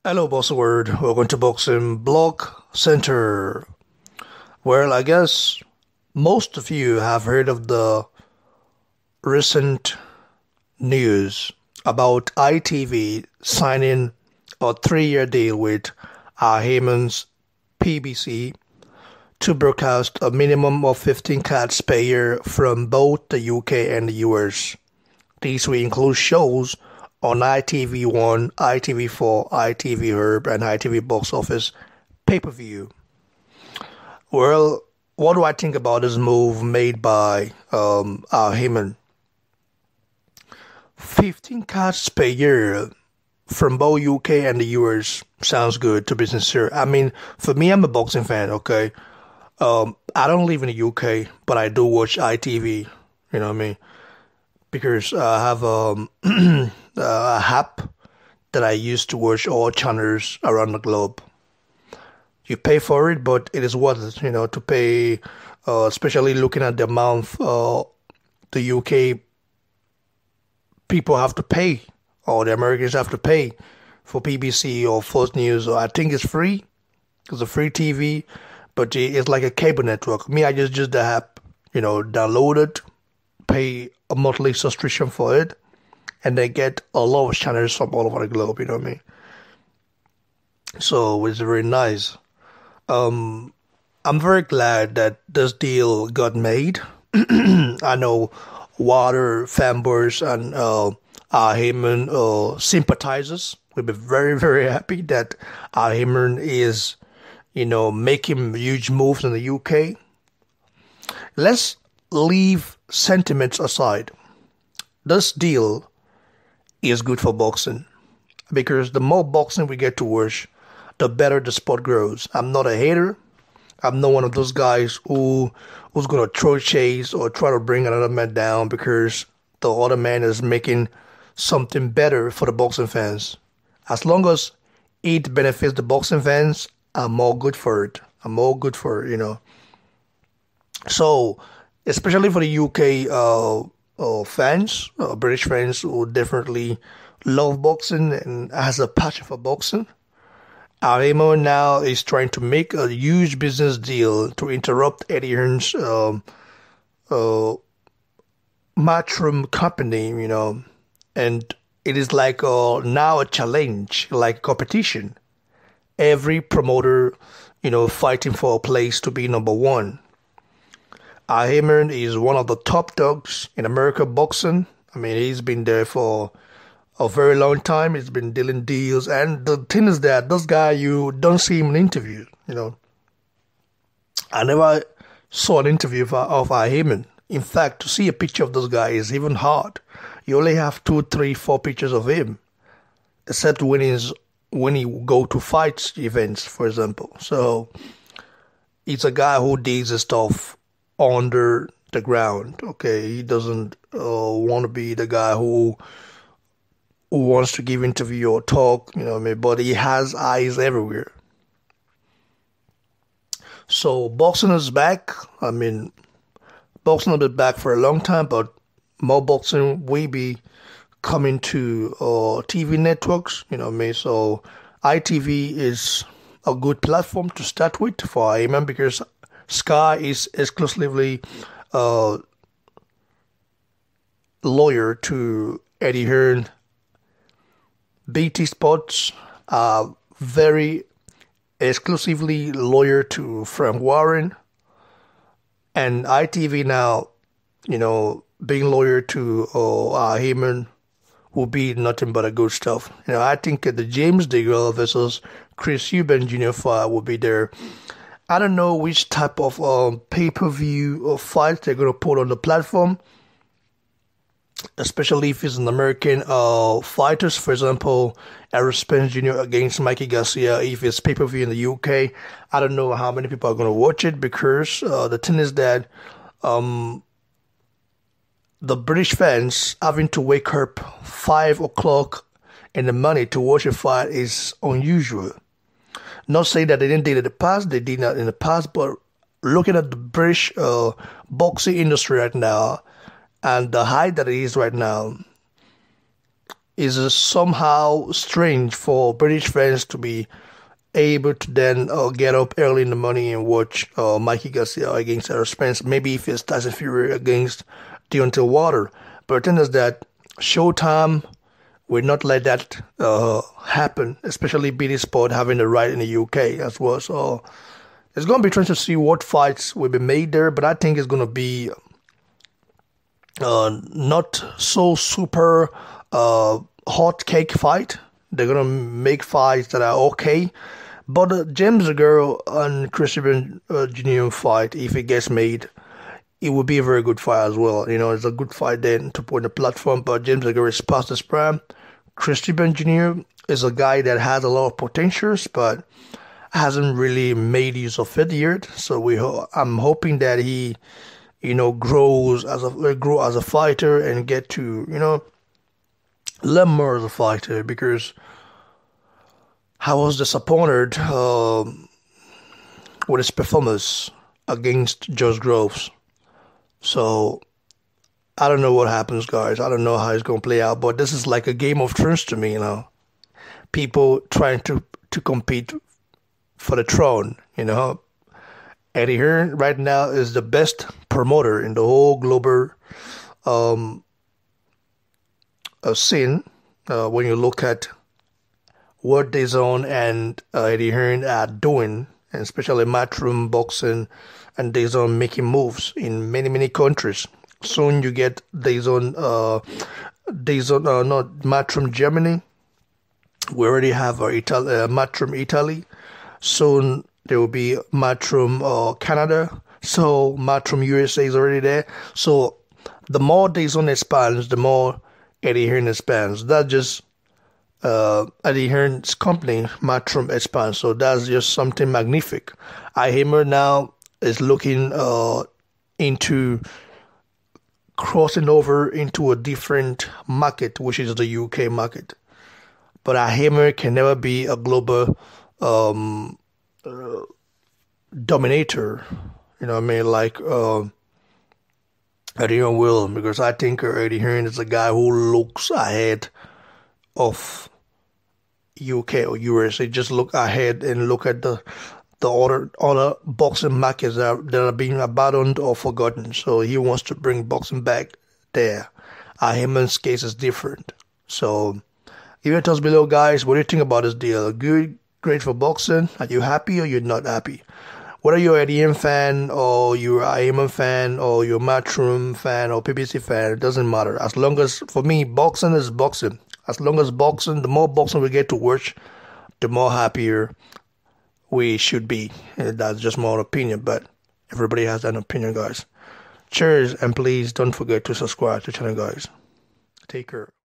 Hello, Boss Word. Welcome to Boxing Block Center. Well, I guess most of you have heard of the recent news about ITV signing a 3-year deal with Haymon'S PBC to broadcast a minimum of 15 cuts per year from both the UK and the US. These will include shows on ITV1, ITV4, ITV Herb, and ITV Box Office pay-per-view. Well, what do I think about this move made by Haymon's? 15 cuts per year from both UK and the US sounds good, to be sincere. I mean, for me, I'm a boxing fan, okay? I don't live in the UK, but I do watch ITV, you know what I mean? Because I have a app that I use to watch all channels around the globe. You pay for it, but it is worth it, to pay, especially looking at the amount the UK people have to pay, or the Americans have to pay for PBC or Fox News. I think it's free. It's a free TV, but it's like a cable network. Me, I just use the app, download it, pay a monthly subscription for it, and they get a lot of channels from all over the globe, you know what I mean? So it's very nice. I'm very glad that this deal got made. I know Water fanboys and Haymon's sympathizers will be very, very happy that Haymon's is, making huge moves in the UK. Let's leave sentiments aside. This deal is good for boxing, because the more boxing we get to watch, the better the sport grows. I'm not a hater. I'm not one of those guys who's gonna throw chase or try to bring another man down because the other man is making something better for the boxing fans. As long as it benefits the boxing fans, I'm all good for it. So, especially for the UK fans, British fans who definitely love boxing and has a passion for boxing, Haymon's now is trying to make a huge business deal to interrupt Eddie Hearn's matchroom company, and it is like now a challenge, like competition. Every promoter, fighting for a place to be number one. Haymon's is one of the top dogs in America boxing. I mean, he's been there for a very long time. He's been dealing deals. And the thing is that this guy, you don't see him in interviews, I never saw an interview of Haymon's. In fact, to see a picture of this guy is even hard. You only have 2, 3, 4 pictures of him, except when he go to fights events, for example. So it's a guy who does his stuff under the ground. Okay, he doesn't want to be the guy who wants to give interview or talk, but he has eyes everywhere. So boxing is back. I mean, boxing will be back for a long time, but more boxing will be coming to TV networks, So ITV is a good platform to start with for Haymon's, because Sky is exclusively loyal to Eddie Hearn. BT Sports are very exclusively loyal to Frank Warren, and ITV now, being loyal to Haymon's will be nothing but a good stuff. I think the James Diggle versus Chris Eubank Jr. fight will be there. I don't know which type of pay-per-view fight they're going to put on the platform, especially if it's an American fighters. For example, Errol Spence Jr. against Mikey Garcia. If it's pay-per-view in the UK, I don't know how many people are going to watch it, because the thing is that the British fans having to wake up 5 o'clock in the morning to watch a fight is unusual. Not saying that they didn't do it in the past, they did not in the past, but looking at the British boxing industry right now and the height that it is right now, is somehow strange for British fans to be able to then get up early in the morning and watch Mikey Garcia against Errol Spence. Maybe if it's Tyson Fury against Deontay Wilder. But the thing is that Showtime will not let that happen, especially BT Sport having the right in the UK as well. So it's going to be interesting to see what fights will be made there. But I think it's going to be not so super hot cake fight. They're gonna make fights that are okay, but James Girl and Christian Jr. fight, if it gets made, it would be a very good fight as well. You know, it's a good fight then to put on the platform. But James Girl is past his prime. Christian Jr. is a guy that has a lot of potentials, but hasn't really made use of it yet. So I'm hoping that he, you know, grow as a fighter and get to, you know, learn more as a fighter, because I was disappointed with his performance against Josh Groves. So I don't know what happens, guys. I don't know how it's gonna play out, but this is like a Game of Thrones to me, you know. People trying to compete for the throne, you know. Eddie Hearn right now is the best promoter in the whole global scene. When you look at what DAZN and Eddie Hearn are doing, and especially Matchroom Boxing and DAZN making moves in many countries. Soon you get DAZN, not Matchroom Germany. We already have Matchroom Italy. Soon there will be Matchroom Canada. So Matchroom USA is already there. So the more DAZN expands, the more Eddie Hearn expands. That's just Eddie Hearn's company, Matchroom expands. So that's just something magnific. Haymon'S now is looking into crossing over into a different market, which is the UK market. But Haymon'S can never be a global dominator, you know what I mean, like Eddie Hearn will, because I think Eddie Hearn is a guy who looks ahead of UK or US. They just look ahead and look at the other boxing markets that are being abandoned or forgotten. So he wants to bring boxing back there. Haymon'S case is different. So leave it us below, guys. What do you think about this deal? Good, great for boxing? Are you happy or you're not happy? Whether you're an EDM fan or you're a Haymon'S fan or you're a Matchroom fan or PBC fan, it doesn't matter. As long as, for me, boxing is boxing. As long as boxing, the more boxing we get to watch, the more happier we should be. And that's just my own opinion, but everybody has an opinion, guys. Cheers, and please don't forget to subscribe to the channel, guys. Take care.